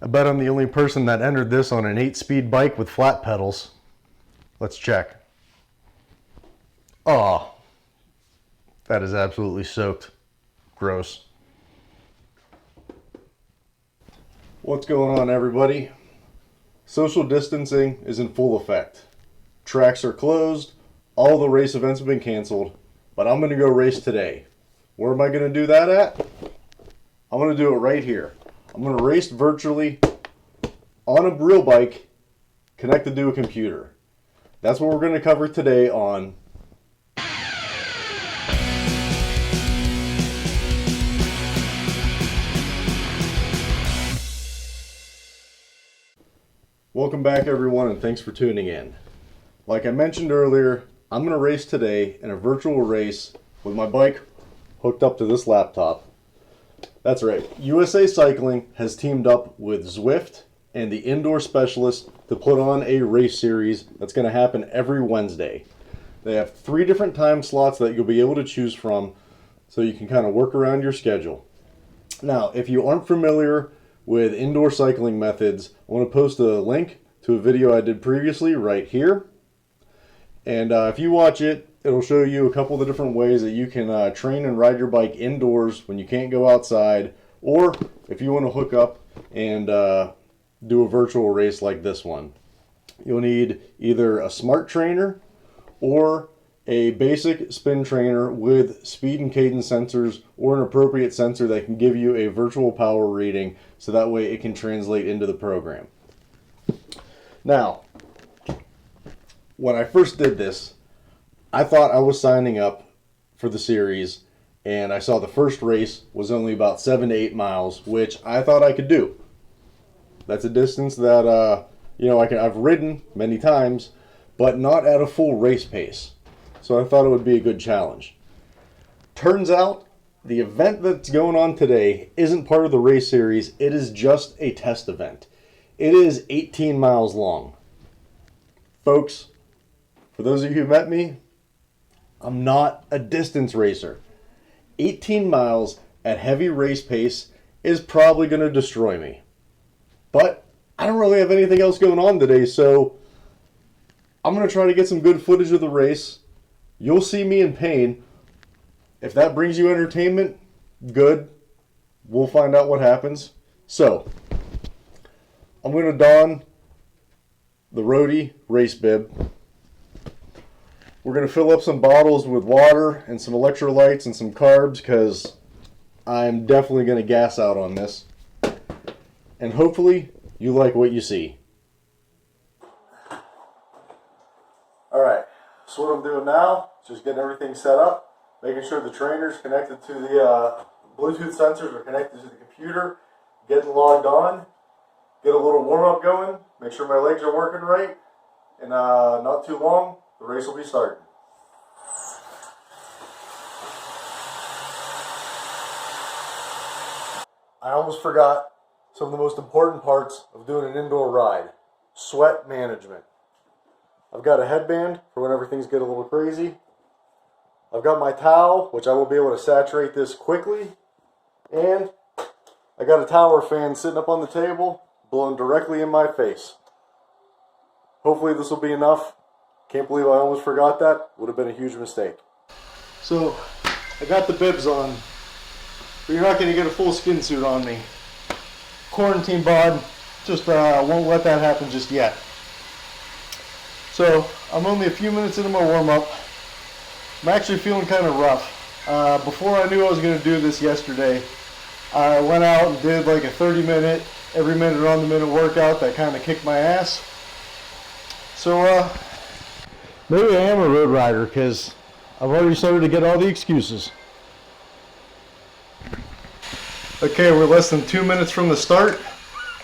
I bet I'm the only person that entered this on an 8-speed bike with flat pedals. Let's check. Oh, that is absolutely soaked. Gross. What's going on, everybody? Social distancing is in full effect. Tracks are closed, all the race events have been canceled, but I'm going to go race today. Where am I going to do that at? I'm going to do it right here. I'm going to race virtually on a real bike connected to a computer. That's what we're going to cover today on Welcome back, everyone, and thanks for tuning in. Like I mentioned earlier, I'm going to race today in a virtual race with my bike hooked up to this laptop. That's right, USA Cycling has teamed up with Zwift and the Indoor Specialist to put on a race series that's going to happen every Wednesday. They have 3 different time slots that you'll be able to choose from so you can kind of work around your schedule. Now, if you aren't familiar with indoor cycling methods, I want to post a link to a video I did previously right here. And if you watch it, it'll show you a couple of the different ways that you can train and ride your bike indoors when you can't go outside, or if you want to hook up and do a virtual race like this one. You'll need either a smart trainer or a basic spin trainer with speed and cadence sensors or an appropriate sensor that can give you a virtual power reading so that way it can translate into the program. Now, when I first did this, I thought I was signing up for the series, and I saw the first race was only about 7 to 8 miles, which I thought I could do. That's a distance that I've ridden many times, but not at a full race pace. So I thought it would be a good challenge. Turns out, the event that's going on today isn't part of the race series. It is just a test event. It is 18 miles long. Folks, for those of you who met me, I'm not a distance racer. 18 miles at heavy race pace is probably going to destroy me. But I don't really have anything else going on today, so I'm going to try to get some good footage of the race. You'll see me in pain. If that brings you entertainment, good. We'll find out what happens. So, I'm going to don the roadie race bib. We're going to fill up some bottles with water and some electrolytes and some carbs because I'm definitely going to gas out on this. And hopefully you like what you see. Alright, so what I'm doing now is just getting everything set up, making sure the trainer's connected to the Bluetooth sensors are connected to the computer, getting logged on, get a little warm-up going, make sure my legs are working right, and not too long, the race will be starting. I almost forgot some of the most important parts of doing an indoor ride. Sweat management. I've got a headband for whenever things get a little crazy. I've got my towel, which I will be able to saturate this quickly. And I got a tower fan sitting up on the table, blowing directly in my face. Hopefully this will be enough. Can't believe I almost forgot that. Would have been a huge mistake. So, I got the bibs on, but you're not going to get a full skin suit on me. Quarantine bod, just won't let that happen just yet. So, I'm only a few minutes into my warm-up. I'm actually feeling kind of rough. Before I knew I was going to do this yesterday, I went out and did like a 30-minute, every minute on the minute workout that kind of kicked my ass. So, maybe I am a road rider because I've already started to get all the excuses. Okay, we're less than 2 minutes from the start.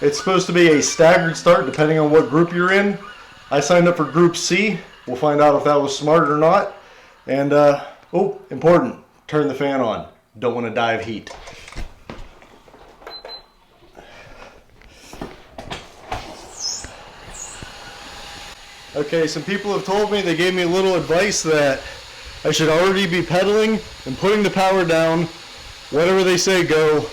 It's supposed to be a staggered start depending on what group you're in. I signed up for Group C. We'll find out if that was smart or not. And, important, turn the fan on. Don't want to die of heat. Okay, some people have told me, they gave me a little advice that I should already be pedaling and putting the power down. Whatever they say, go.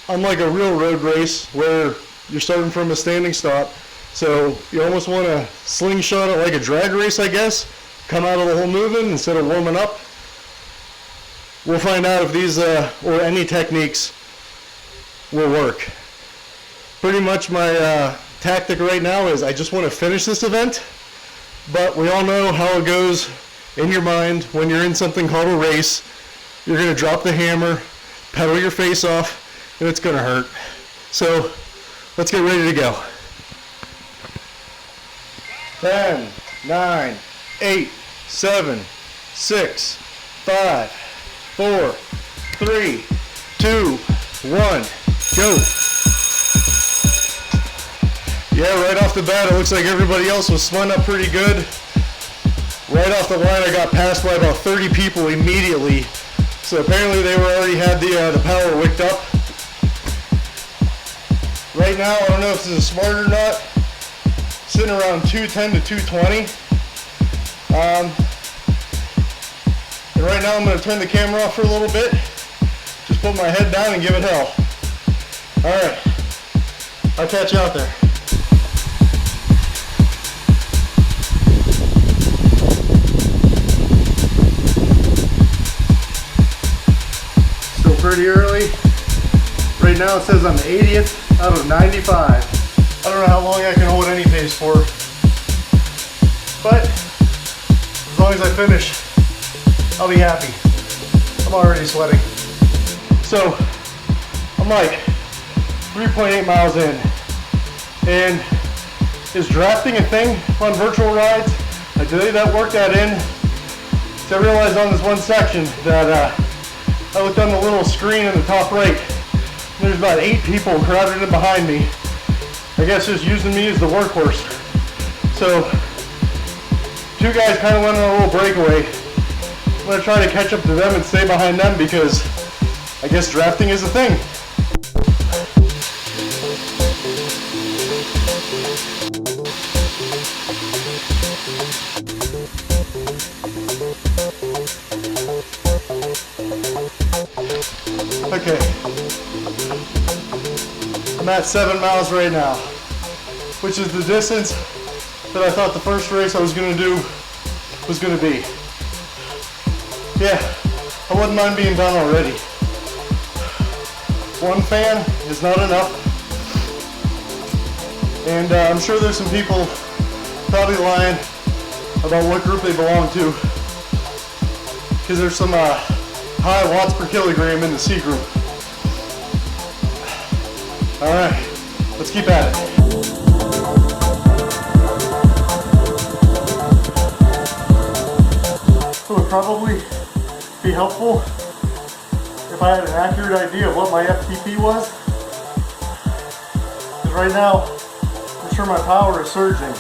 Unlike a real road race where you're starting from a standing stop. So you almost want to slingshot it like a drag race, I guess. Come out of the hole moving instead of warming up. We'll find out if these or any techniques will work. Pretty much my tactic right now is I just want to finish this event, but we all know how it goes in your mind when you're in something called a race. You're going to drop the hammer, pedal your face off, and it's going to hurt. So let's get ready to go. 10, 9, 8, 7, 6, 5, 4, 3, 2, 1, go. Yeah, right off the bat, it looks like everybody else was spun up pretty good. Right off the line, I got passed by about 30 people immediately. So apparently they already had the power wicked up. Right now, I don't know if this is smart or not. Sitting around 210 to 220. And right now I'm going to turn the camera off for a little bit. Just put my head down and give it hell. Alright, I'll catch you out there. Still pretty early. Right now it says I'm 80th out of 95. I don't know how long I can hold any pace for. But as long as I finish, I'll be happy. I'm already sweating. So I'm like 3.8 miles in. And is drafting a thing on virtual rides? I did that, work that in. So I realized on this one section that I looked on the little screen in the top right. And there's about 8 people crowded in behind me. I guess just using me as the workhorse. So 2 guys kind of went on a little breakaway. I'm going to try to catch up to them and stay behind them because I guess drafting is a thing. Okay. I'm at 7 miles right now, which is the distance that I thought the first race I was going to do was going to be. Yeah, I wouldn't mind being done already. 1 fan is not enough. And I'm sure there's some people probably lying about what group they belong to, because there's some high watts per kilogram in the C group. Alright, let's keep at it. It would probably be helpful if I had an accurate idea of what my FTP was. Because right now, I'm sure my power is surging.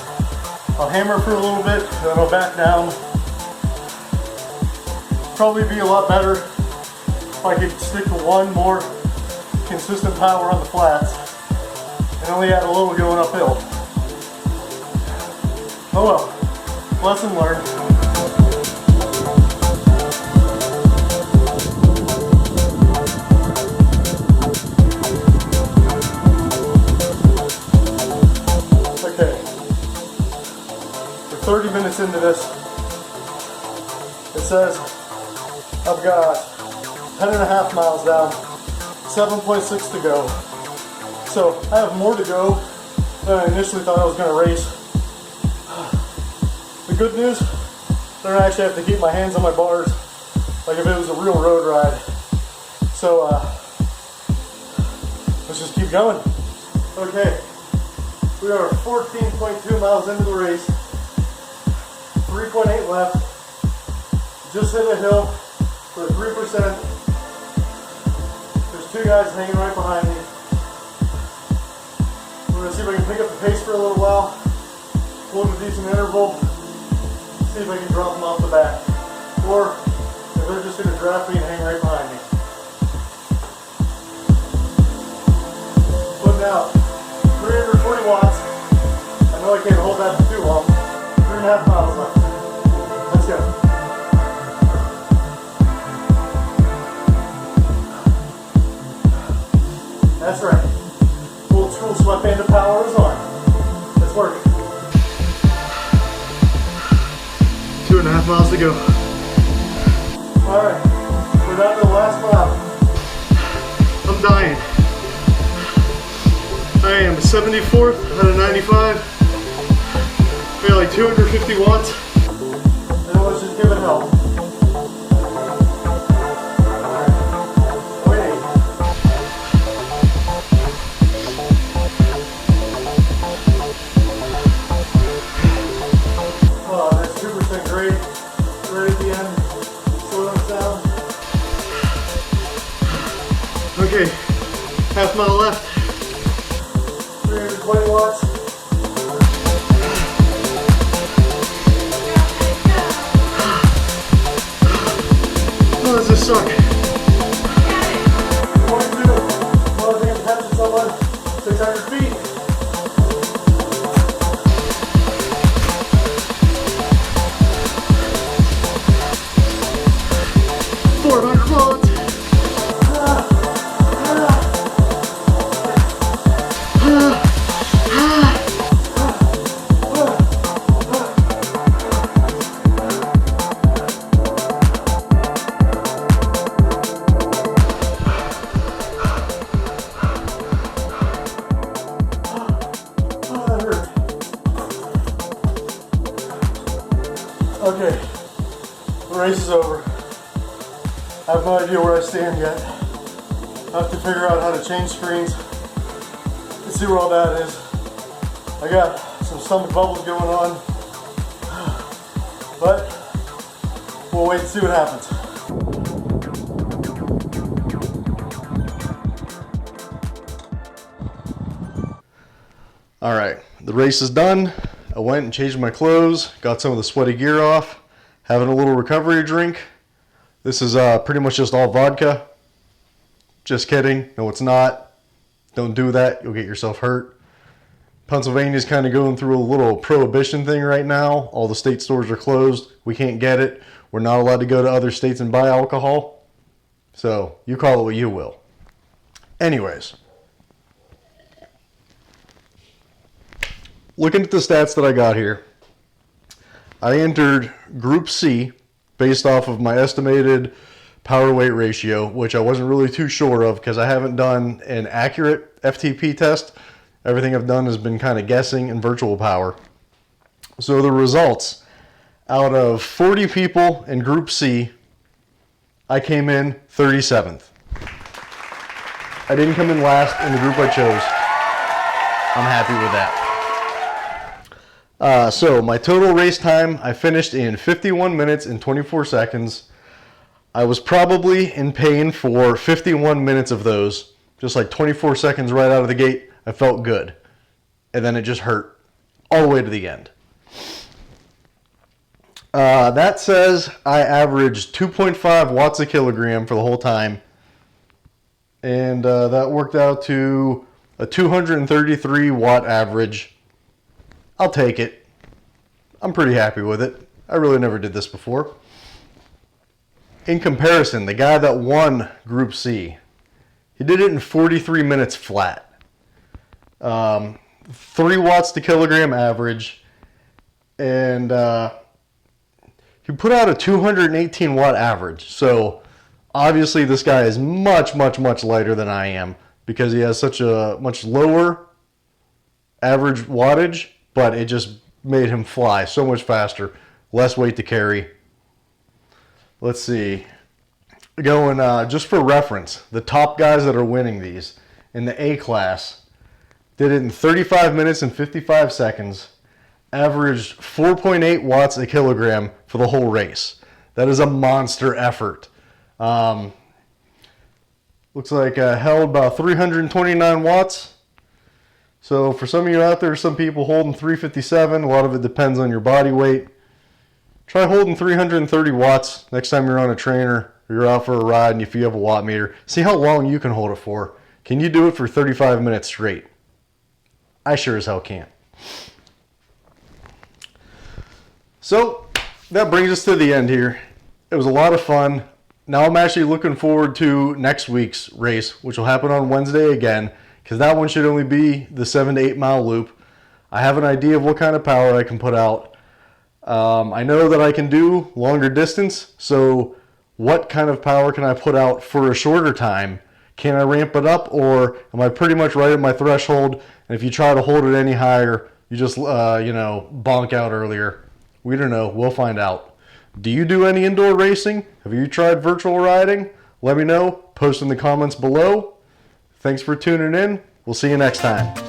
I'll hammer for a little bit, then I'll back down. Probably be a lot better if I could stick to one more consistent power on the flats and only add a little going uphill. Oh well, lesson learned. Okay, we're 30 minutes into this. It says I've got 10.5 miles down, 7.6 to go. So I have more to go than I initially thought I was going to race. The good news, I don't actually have to keep my hands on my bars like if it was a real road ride. So let's just keep going. Okay, we are 14.2 miles into the race, 3.8 left, just hit a hill for 3%. There's 2 guys hanging right behind me. We're going to see if I can pick up the pace for a little while, hold a decent interval, see if I can drop them off the back. Or if they're just going to draft me and hang right behind me. Putting out 340 watts. I know I can't hold that for too long. 3.5 miles left. Let's go. That's right. Old school sweatband miles to go. Alright, we're down to the last mile. I'm dying. I am 74th out of 95. I got like 250 watts. And let's just give it hell. Okay, half mile left. 320 watts. Oh, does this suck? 22. Oh, I think I'm catching someone. 600 feet. 400 watts. Okay, the race is over. I have no idea where I stand yet. I have to figure out how to change screens and see where all that is. I got some stomach bubbles going on, but we'll wait and see what happens. All right, the race is done. I went and changed my clothes, got some of the sweaty gear off, having a little recovery drink. This is pretty much just all vodka. Just kidding. No, it's not. Don't do that. You'll get yourself hurt. Pennsylvania's kind of going through a little prohibition thing right now. All the state stores are closed. We can't get it. We're not allowed to go to other states and buy alcohol. So you call it what you will. Anyways. Looking at the stats that I got here, I entered Group C based off of my estimated power weight ratio, which I wasn't really too sure of because I haven't done an accurate FTP test. Everything I've done has been kind of guessing and virtual power. So the results, out of 40 people in Group C, I came in 37th. I didn't come in last in the group I chose. I'm happy with that. So my total race time, I finished in 51 minutes and 24 seconds. I was probably in pain for 51 minutes of those. Just like 24 seconds right out of the gate, I felt good. And then it just hurt all the way to the end. That says I averaged 2.5 watts a kilogram for the whole time. And that worked out to a 233 watt average. I'll take it. I'm pretty happy with it. I really never did this before. In comparison, the guy that won Group C, he did it in 43 minutes flat. 3 watts to kilogram average. And he put out a 218 watt average. So obviously this guy is much, much, much lighter than I am because he has such a much lower average wattage. But it just made him fly so much faster, less weight to carry. Let's see. Going just for reference, the top guys that are winning these in the A class did it in 35 minutes and 55 seconds, averaged 4.8 watts a kilogram for the whole race. That is a monster effort. Looks like held about 329 watts. So for some of you out there, some people holding 357. A lot of it depends on your body weight. Try holding 330 watts next time you're on a trainer or you're out for a ride and if you have a watt meter. See how long you can hold it for. Can you do it for 35 minutes straight? I sure as hell can't. So that brings us to the end here. It was a lot of fun. Now I'm actually looking forward to next week's race, which will happen on Wednesday again. Because that one should only be the 7 to 8 mile loop. I have an idea of what kind of power I can put out. I know that I can do longer distance, so what kind of power can I put out for a shorter time? Can I ramp it up, or am I pretty much right at my threshold? And if you try to hold it any higher, you just, bonk out earlier. We don't know. We'll find out. Do you do any indoor racing? Have you tried virtual riding? Let me know. Post in the comments below. Thanks for tuning in. We'll see you next time.